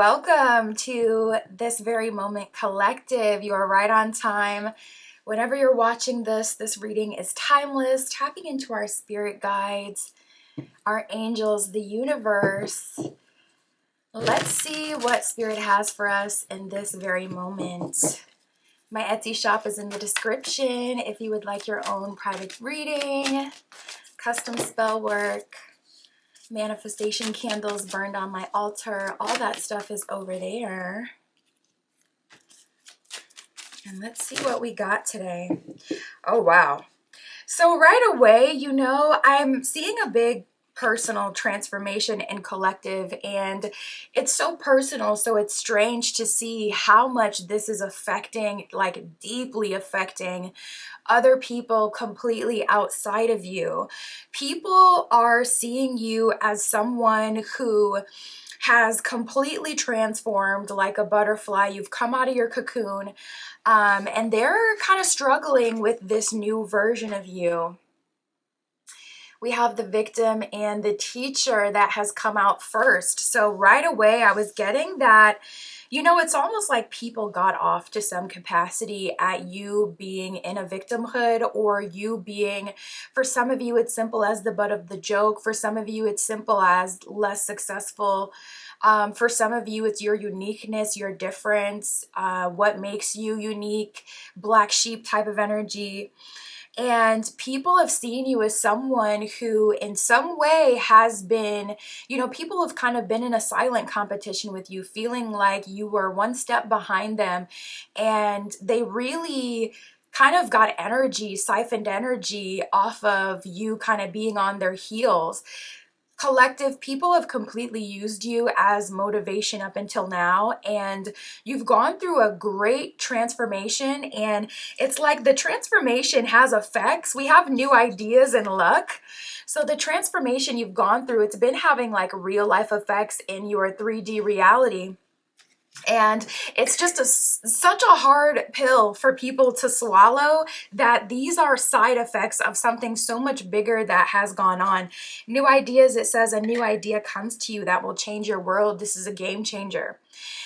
Welcome to This Very Moment Collective. You are right on time. Whenever you're watching this reading is timeless, tapping into our spirit guides, our angels, the universe. Let's see what spirit has for us in this very moment. My Etsy shop is in the description if you would like your own private reading, custom spell work, manifestation candles burned on my altar. All that stuff is over there. And let's see what we got today. Oh, wow. So right away, I'm seeing a big personal transformation in collective, and it's so personal, so it's strange to see how much this is affecting, like deeply affecting other people completely outside of you. People are seeing you as someone who has completely transformed like a butterfly. You've come out of your cocoon, and they're kind of struggling with this new version of you. We have the victim and the teacher that has come out first. So right away, I was getting that, it's almost like people got off to some capacity at you being in a victimhood, or you being, for some of you, it's simple as the butt of the joke. For some of you, it's simple as less successful. For some of you, it's your uniqueness, your difference, what makes you unique, black sheep type of energy. And people have seen you as someone who in some way has been, people have kind of been in a silent competition with you, feeling like you were one step behind them. And they really kind of got energy, siphoned energy off of you kind of being on their heels. Collective, people have completely used you as motivation up until now, and you've gone through a great transformation, and it's like the transformation has effects. We have new ideas and luck. So the transformation you've gone through, it's been having like real life effects in your 3D reality. And it's just such a hard pill for people to swallow, that these are side effects of something so much bigger that has gone on. New ideas, it says a new idea comes to you that will change your world. This is a game changer.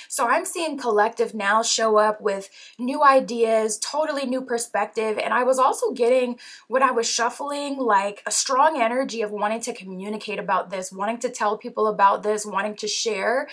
So I'm seeing collective now show up with new ideas, totally new perspective. And I was also getting, when I was shuffling, like a strong energy of wanting to communicate about this, wanting to tell people about this, wanting to share,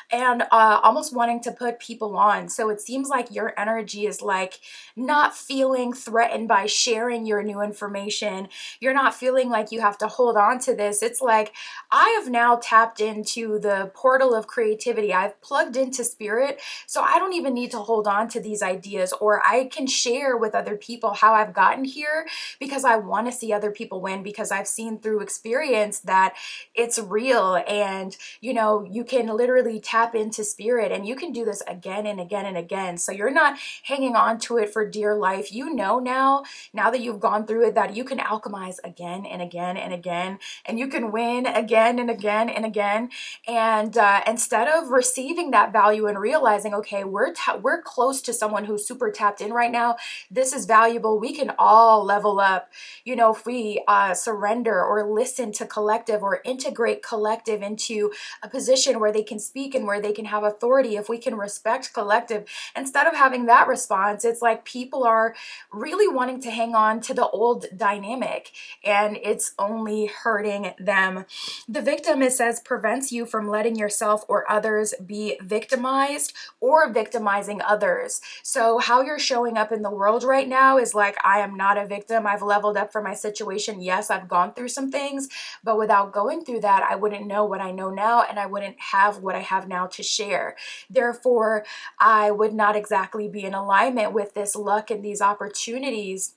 and almost wanting to put people on. So it seems like your energy is like not feeling threatened by sharing your new information. You're not feeling like you have to hold on to this. It's like, I have now tapped into the portal of creativity. I've plugged into spirit, so I don't even need to hold on to these ideas, or I can share with other people how I've gotten here, because I want to see other people win, because I've seen through experience that it's real. And you can literally tap into spirit, and you can do this again and again and again. So you're not hanging on to it for dear life. Now that you've gone through it, that you can alchemize again and again and again, and you can win again and again and again. And instead of receiving that value and realizing, okay, we're close to someone who's super tapped in right now, this is valuable, we can all level up. If we surrender or listen to collective, or integrate collective into a position where they can speak and where they can have authority, if we can respect collective, instead of having that response, it's like people are really wanting to hang on to the old dynamic, and it's only hurting them. The victim, it says, prevents you from letting yourself or others be victimized or victimizing others. So how you're showing up in the world right now is like, I am not a victim. I've leveled up for my situation. Yes, I've gone through some things, but without going through that, I wouldn't know what I know now, and I wouldn't have what I have now to share. Therefore, I would not exactly be in alignment with this luck and these opportunities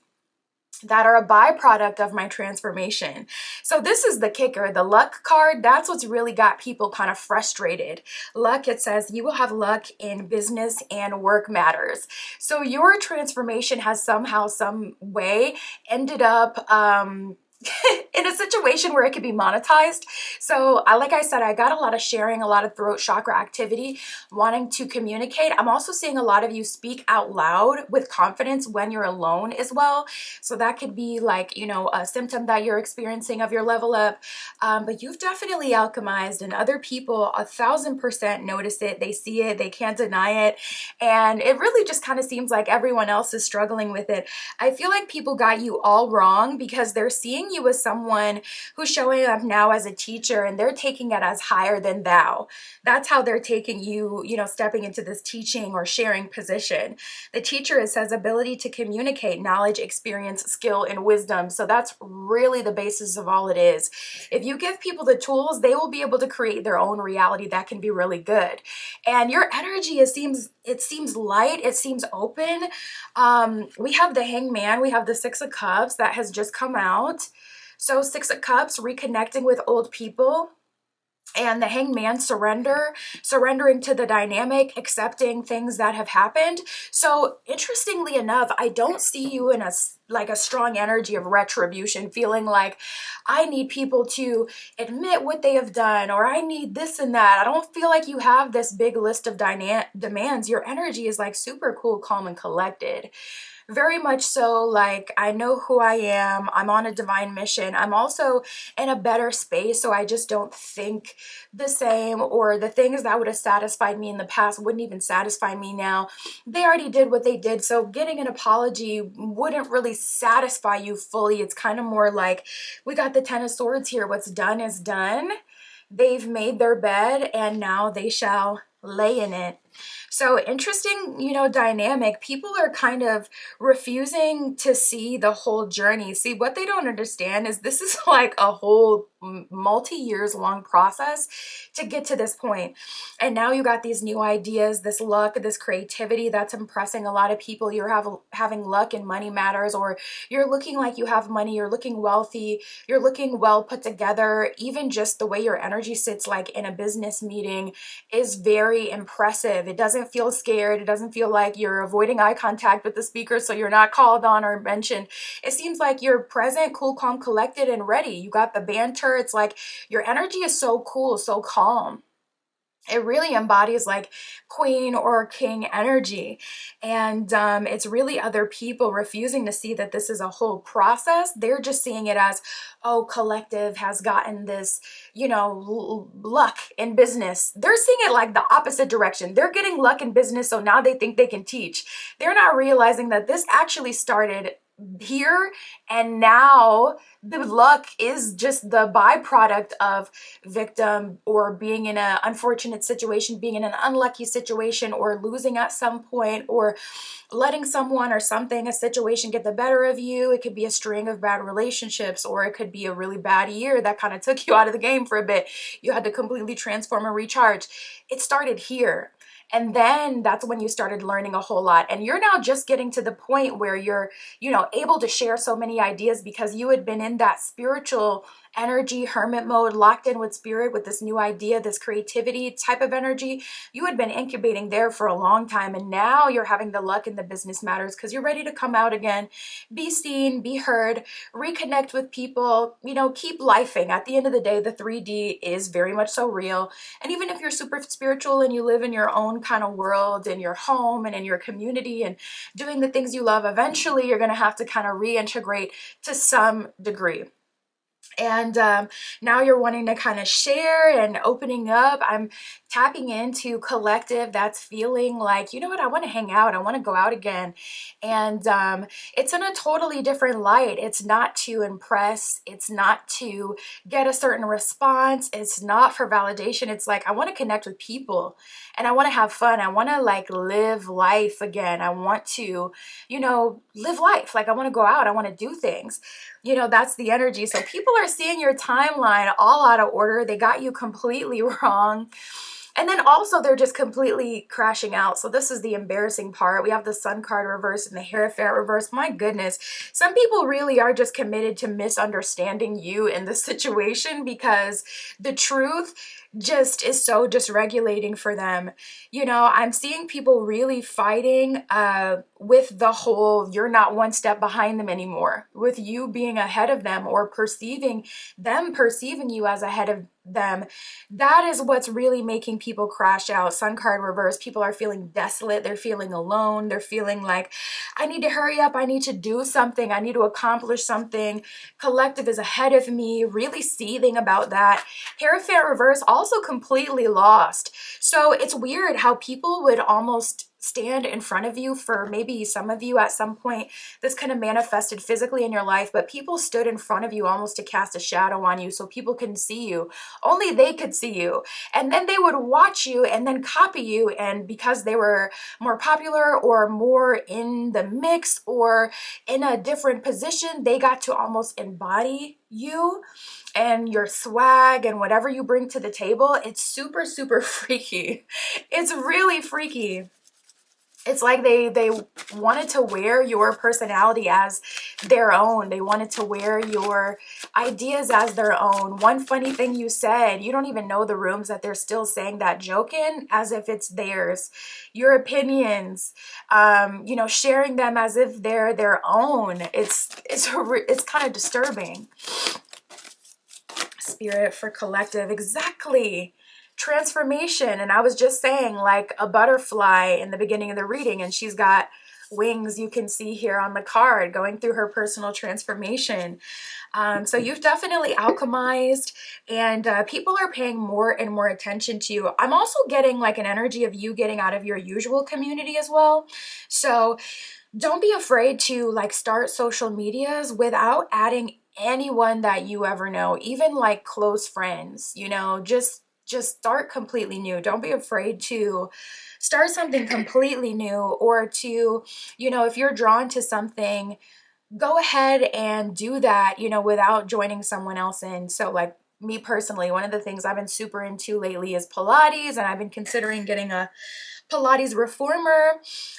that are a byproduct of my transformation. So this is the kicker, the luck card. That's what's really got people kind of frustrated. Luck, it says, you will have luck in business and work matters. So your transformation has somehow, some way ended up in a situation where it could be monetized. So like I said, I got a lot of sharing, a lot of throat chakra activity, wanting to communicate. I'm also seeing a lot of you speak out loud with confidence when you're alone as well. So that could be like, a symptom that you're experiencing of your level up. But you've definitely alchemized, and other people 1,000% notice it. They see it, they can't deny it. And it really just kind of seems like everyone else is struggling with it. I feel like people got you all wrong because they're seeing you as someone who's showing up now as a teacher, and they're taking it as higher than thou. That's how they're taking you, stepping into this teaching or sharing position. The teacher, it says, ability to communicate knowledge, experience, skill, and wisdom. So that's really the basis of all it is. If you give people the tools, they will be able to create their own reality that can be really good. And your energy, it seems light, it seems open. We have the Hangman, we have the Six of Cups that has just come out. So Six of Cups, reconnecting with old people. And the Hangman, surrendering to the dynamic, accepting things that have happened. So interestingly enough, I don't see you in a strong energy of retribution, feeling like I need people to admit what they have done, or I need this and that. I don't feel like you have this big list of demands. Your energy is like super cool, calm, and collected. Very much so, like, I know who I am. I'm on a divine mission. I'm also in a better space, so I just don't think the same, or the things that would have satisfied me in the past wouldn't even satisfy me now. They already did what they did, so getting an apology wouldn't really satisfy you fully. It's kind of more like, we got the Ten of Swords here. What's done is done. They've made their bed, and now they shall lay in it. So interesting, dynamic. People are kind of refusing to see the whole journey. See, what they don't understand is this is like a whole multi-years long process to get to this point. And now you got these new ideas, this luck, this creativity that's impressing a lot of people. You're having luck in money matters, or you're looking like you have money, you're looking wealthy, you're looking well put together. Even just the way your energy sits, like in a business meeting, is very impressive. It doesn't feel scared. It doesn't feel like you're avoiding eye contact with the speaker so you're not called on or mentioned. It seems like you're present, cool, calm, collected, and ready. You got the banter. It's like your energy is so cool, so calm. It really embodies like queen or king energy. And it's really other people refusing to see that this is a whole process. They're just seeing it as, oh, collective has gotten this, luck in business. They're seeing it like the opposite direction. They're getting luck in business, so now they think they can teach. They're not realizing that this actually started here, and now the luck is just the byproduct of victim, or being in an unfortunate situation, being in an unlucky situation, or losing at some point, or letting someone or something, a situation, get the better of you. It could be a string of bad relationships, or it could be a really bad year that kind of took you out of the game for a bit. You had to completely transform and recharge. It started here. And then that's when you started learning a whole lot. And you're now just getting to the point where you're, able to share so many ideas because you had been in that spiritual energy, hermit mode, locked in with spirit, with this new idea, this creativity type of energy. You had been incubating there for a long time. And now you're having the luck in the business matters because you're ready to come out again, be seen, be heard, reconnect with people, keep lifing. At the end of the day, the 3D is very much so real. And even if you're super spiritual and you live in your own kind of world, in your home and in your community and doing the things you love, eventually you're going to have to kind of reintegrate to some degree. And now you're wanting to kind of share and opening up. I'm tapping into collective that's feeling like, you know what, I want to hang out. I want to go out again. And it's in a totally different light. It's not to impress. It's not to get a certain response. It's not for validation. It's like, I want to connect with people and I want to have fun. I want to like live life again. I want to, live life. Like I want to go out. I want to do things. That's the energy. So people are seeing your timeline all out of order. They got you completely wrong. And then also they're just completely crashing out. So this is the embarrassing part. We have the Sun card reverse and the Hierophant reverse. My goodness. Some people really are just committed to misunderstanding you in this situation because the truth just is so dysregulating for them. I'm seeing people really fighting with the whole you're not one step behind them anymore, with you being ahead of them or perceiving you as ahead of them. That is what's really making people crash out. Sun card reverse, people are feeling desolate, they're feeling alone, they're feeling like, I need to hurry up, I need to do something, I need to accomplish something. Collective is ahead of me, really seething about that. Hierophant reverse, also completely lost. So it's weird how people would almost stand in front of you. For maybe some of you at some point this kind of manifested physically in your life, but people stood in front of you almost to cast a shadow on you so people couldn't see you. Only they could see you, and then they would watch you and then copy you, and because they were more popular or more in the mix or in a different position, they got to almost embody you and your swag and whatever you bring to the table. It's super, super freaky. It's really freaky. It's like they wanted to wear your personality as their own. They wanted to wear your ideas as their own. One funny thing you said, you don't even know the rooms that they're still saying that joke in as if it's theirs. Your opinions, sharing them as if they're their own. It's kind of disturbing. Spirit for collective, exactly. Transformation. And I was just saying, like a butterfly in the beginning of the reading, and she's got wings, you can see here on the card, going through her personal transformation. So you've definitely alchemized, and people are paying more and more attention to you. I'm also getting like an energy of you getting out of your usual community as well. So don't be afraid to like start social medias without adding anyone that you ever know, even like close friends, just start completely new. Don't be afraid to start something completely new, or to, if you're drawn to something, go ahead and do that, without joining someone else in. So like me personally, one of the things I've been super into lately is Pilates, and I've been considering getting a Pilates reformer.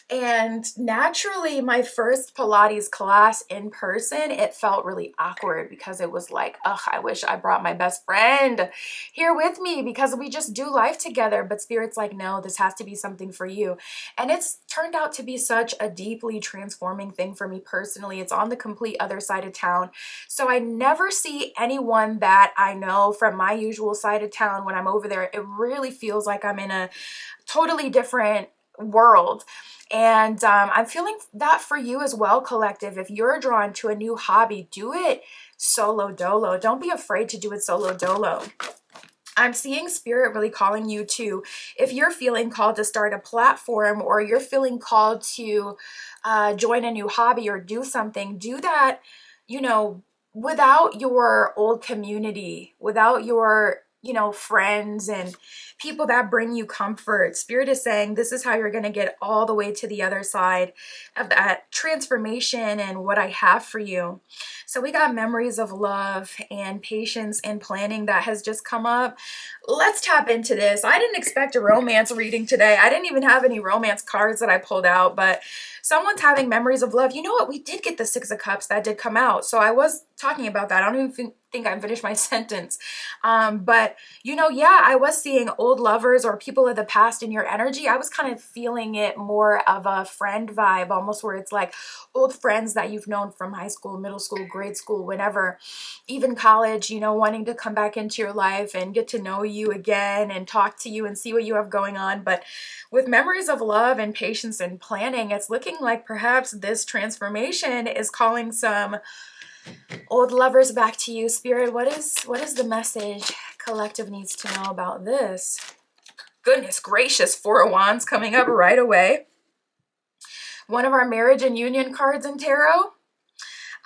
And naturally, my first Pilates class in person, it felt really awkward because it was like, ugh, I wish I brought my best friend here with me because we just do life together. But Spirit's like, no, this has to be something for you. And it's turned out to be such a deeply transforming thing for me personally. It's on the complete other side of town. So I never see anyone that I know from my usual side of town when I'm over there. It really feels like I'm in a totally different world. And I'm feeling that for you as well, collective. If you're drawn to a new hobby, do it solo dolo. Don't be afraid to do it solo dolo. I'm seeing Spirit really calling you to, if you're feeling called to start a platform, or you're feeling called to join a new hobby or do something, do that, without your old community, without your friends and people that bring you comfort. Spirit is saying this is how you're going to get all the way to the other side of that transformation and what I have for you. So we got memories of love and patience and planning that has just come up. Let's tap into this. I didn't expect a romance reading today. I didn't even have any romance cards that I pulled out, but someone's having memories of love. You know what? We did get the Six of Cups that did come out. So I was talking about that. I don't even think I finished my sentence. But yeah, I was seeing old lovers or people of the past in your energy. I was kind of feeling it more of a friend vibe, almost, where it's like old friends that you've known from high school, middle school, grade school, whenever, even college, wanting to come back into your life and get to know you again and talk to you and see what you have going on. But with memories of love and patience and planning, it's looking like perhaps this transformation is calling some old lovers back to you. Spirit, what is the message collective needs to know about this? Goodness gracious, Four of Wands coming up right away. One of our marriage and union cards in tarot.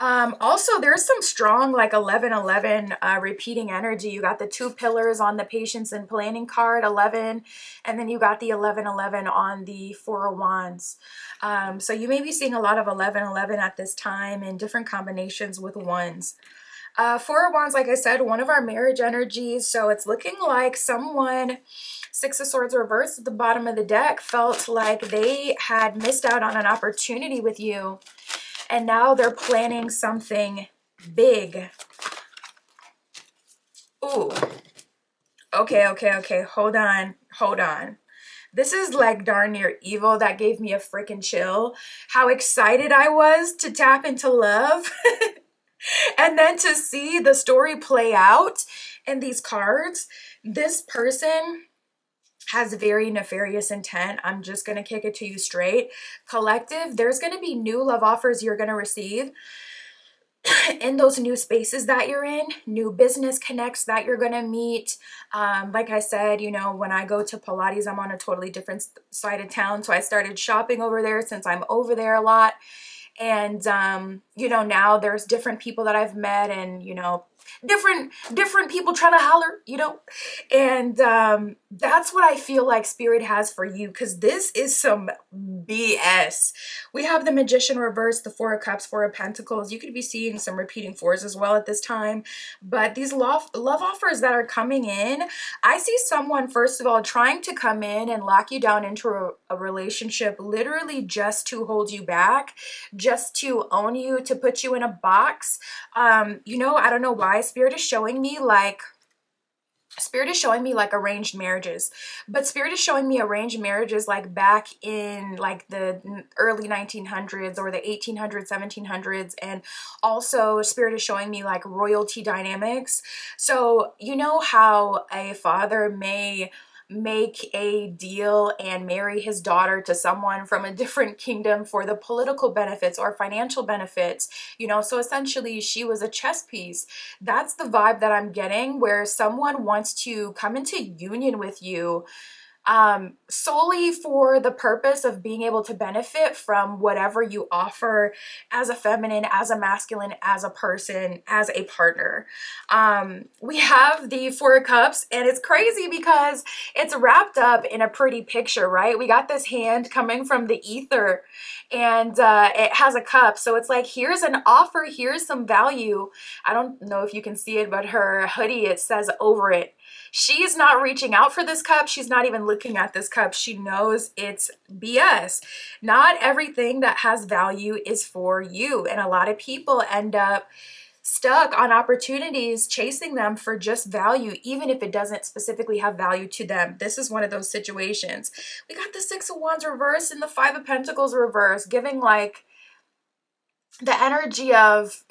Also, there's some strong like 11-11 repeating energy. You got the two pillars on the patience and planning card, 11, and then you got the 11-11 on the Four of Wands. So you may be seeing a lot of 11-11 at this time in different combinations with ones. Four of Wands, like I said, one of our marriage energies. So it's looking like someone, Six of Swords reversed at the bottom of the deck, felt like they had missed out on an opportunity with you. And now they're planning something big. Ooh. Okay. Hold on. This is like darn near evil. That gave me a freaking chill. How excited I was to tap into love. And then to see the story play out in these cards, this person has very nefarious intent. I'm just going to kick it to you straight. Collective, there's going to be new love offers you're going to receive in those new spaces that you're in, new business connects that you're going to meet. Like I said, you know, when I go to Pilates, I'm on a totally different side of town. So I started shopping over there since I'm over there a lot. And you know, now there's different people that I've met, and you know, different people trying to holler, you know. And that's what I feel like spirit has for you, because this is some BS. We have the Magician reverse, the Four of Cups, Four of Pentacles. You could be seeing some repeating fours as well at this time. But these love offers that are coming in, I see someone, first of all, trying to come in and lock you down into a relationship, literally just to hold you back, just to own you, to put you in a box. You know, I don't know why spirit is showing me like arranged marriages, but spirit is showing me arranged marriages like back in like the early 1900s or the 1800s, 1700s. And also spirit is showing me like royalty dynamics. So you know how a father may make a deal and marry his daughter to someone from a different kingdom for the political benefits or financial benefits, you know, so essentially she was a chess piece. That's the vibe that I'm getting, where someone wants to come into union with you solely for the purpose of being able to benefit from whatever you offer as a feminine, as a masculine, as a person, as a partner. We have the Four of Cups, and it's crazy because it's wrapped up in a pretty picture, right? We got this hand coming from the ether, and it has a cup. So it's like, here's an offer, here's some value. I don't know if you can see it, but her hoodie, it says over it. She's not reaching out for this cup. She's not even looking at this cup. She knows it's BS. Not everything that has value is for you. And a lot of people end up stuck on opportunities, chasing them for just value, even if it doesn't specifically have value to them. This is one of those situations. We got the Six of Wands reverse and the Five of Pentacles reverse, giving like the energy of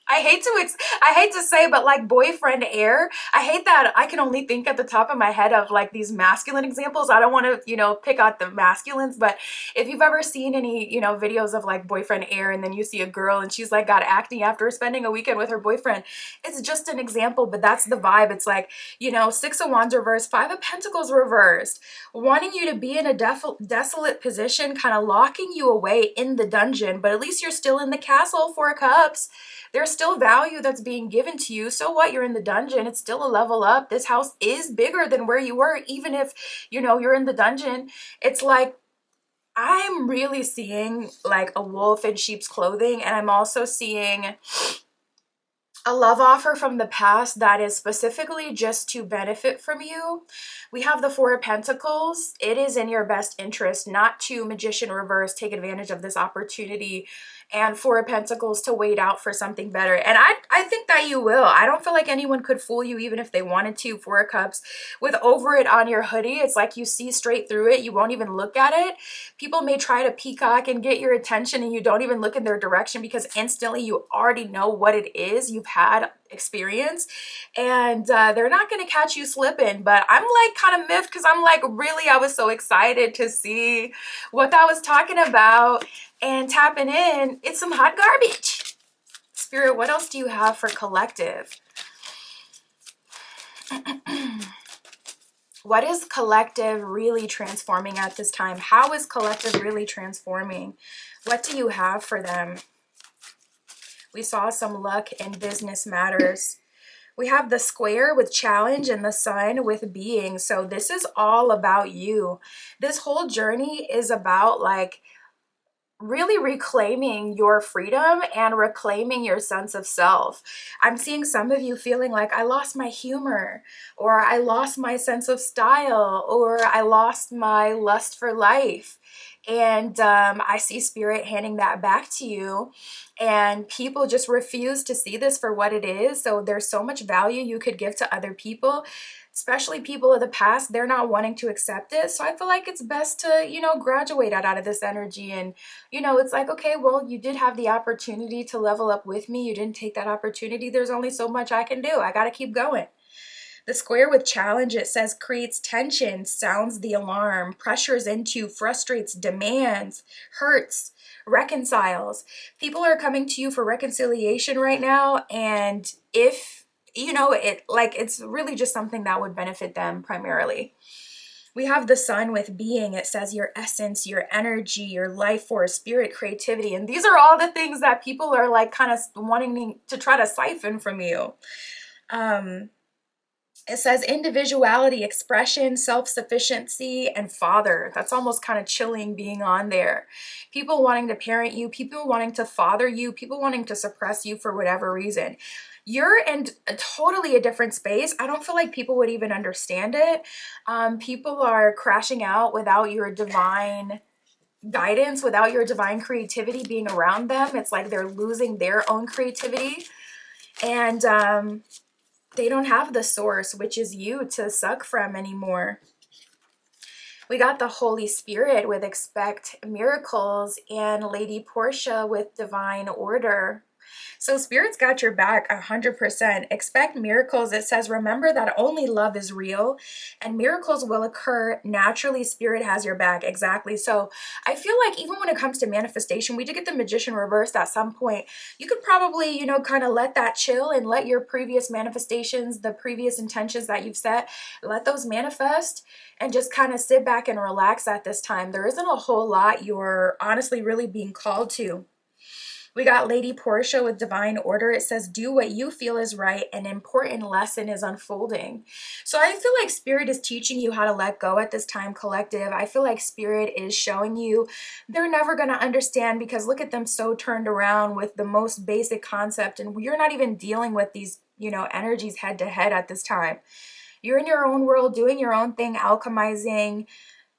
I hate to say, but like boyfriend air. I hate that I can only think at the top of my head of like these masculine examples. I don't want to, you know, pick out the masculines, but if you've ever seen any, you know, videos of like boyfriend air, and then you see a girl and she's like got acne after spending a weekend with her boyfriend, it's just an example, but that's the vibe. It's like, you know, Six of Wands reversed, Five of Pentacles reversed, wanting you to be in a desolate position, kind of locking you away in the dungeon, but at least you're still in the castle. Four of Cups. There's still value that's being given to you. So what? You're in the dungeon. It's still a level up. This house is bigger than where you were, even if, you know, you're in the dungeon. It's like, I'm really seeing like a wolf in sheep's clothing, and I'm also seeing a love offer from the past that is specifically just to benefit from you. We have the Four of Pentacles. It is in your best interest not to, Magician reverse, take advantage of this opportunity, and Four of Pentacles to wait out for something better. And I think that you will. I don't feel like anyone could fool you even if they wanted to. Four of Cups with over it on your hoodie. It's like you see straight through it. You won't even look at it. People may try to peacock and get your attention, and you don't even look in their direction because instantly you already know what it is. You've had experience, and they're not going to catch you slipping. But I'm like kind of miffed because I'm like, really, I was so excited to see what that was talking about and tapping in. It's some hot garbage. Spirit, what else do you have for collective? What is collective really transforming at this time? How is collective really transforming? What do you have for them? We saw some luck in business matters. We have the Square with challenge and the Sun with being. So this is all about you. This whole journey is about like really reclaiming your freedom and reclaiming your sense of self. I'm seeing some of you feeling like, I lost my humor, or I lost my sense of style, or I lost my lust for life. And I see spirit handing that back to you, and people just refuse to see this for what it is. So there's so much value you could give to other people, especially people of the past. They're not wanting to accept it. So I feel like it's best to, graduate out of this energy. And, it's like, okay, well, you did have the opportunity to level up with me. You didn't take that opportunity. There's only so much I can do. I got to keep going. The square with challenge, it says creates tension, sounds the alarm, pressures into, frustrates, demands, hurts, reconciles. People are coming to you for reconciliation right now. And if, it's really just something that would benefit them primarily. We have the sun with being. It says your essence, your energy, your life force, spirit, creativity. And these are all the things that people are like kind of wanting to try to siphon from you. It says individuality, expression, self-sufficiency, and father. That's almost kind of chilling being on there. People wanting to parent you, people wanting to father you, people wanting to suppress you for whatever reason. You're in a different space. I don't feel like people would even understand it. People are crashing out without your divine guidance, without your divine creativity being around them. It's like they're losing their own creativity. And they don't have the source, which is you, to suck from anymore. We got the Holy Spirit with expect miracles, and Lady Portia with divine order. So Spirit's got your back 100%. Expect miracles. It says, remember that only love is real and miracles will occur naturally. Spirit has your back. Exactly. So I feel like even when it comes to manifestation, we did get the Magician reversed at some point. You could probably, kind of let that chill and let your previous manifestations, the previous intentions that you've set, let those manifest and just kind of sit back and relax at this time. There isn't a whole lot you're honestly really being called to. We got Lady Portia with divine order. It says, do what you feel is right. An important lesson is unfolding. So I feel like Spirit is teaching you how to let go at this time, collective. I feel like Spirit is showing you they're never going to understand, because look at them so turned around with the most basic concept. And you're not even dealing with these, energies head to head at this time. You're in your own world, doing your own thing, alchemizing,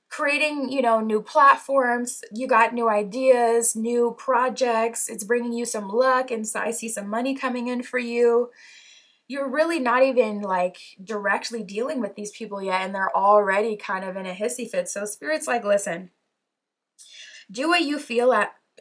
creating, new platforms. You got new ideas, new projects. It's bringing you some luck. And so I see some money coming in for you. You're really not even like directly dealing with these people yet, and they're already kind of in a hissy fit. So Spirit's like, listen, do what you feel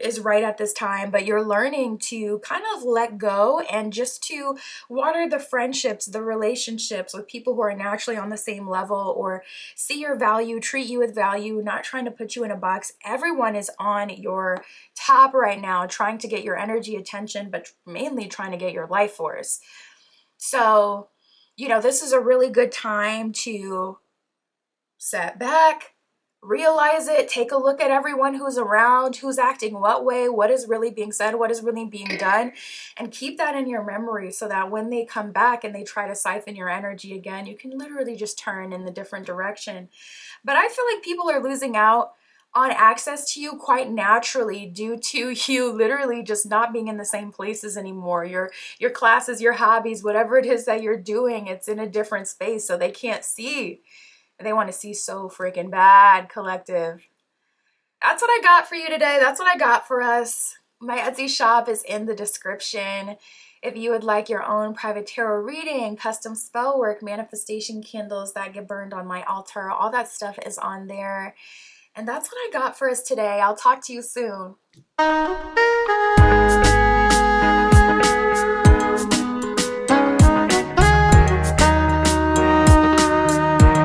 is right at this time, but you're learning to kind of let go and just to water the friendships, the relationships with people who are naturally on the same level, or see your value, treat you with value, not trying to put you in a box. Everyone is on your top right now, trying to get your energy, attention, but mainly trying to get your life force. So, this is a really good time to set back, realize it, take a look at everyone who's around, who's acting what way, what is really being said, what is really being done, and keep that in your memory so that when they come back and they try to siphon your energy again, you can literally just turn in the different direction. But I feel like people are losing out on access to you quite naturally due to you literally just not being in the same places anymore. Your classes, your hobbies, whatever it is that you're doing, it's in a different space, so they can't see. They want to see so freaking bad, collective. That's what I got for you today. That's what I got for us. My Etsy shop is in the description. If you would like your own private tarot reading, custom spell work, manifestation candles that get burned on my altar, all that stuff is on there. And that's what I got for us today. I'll talk to you soon.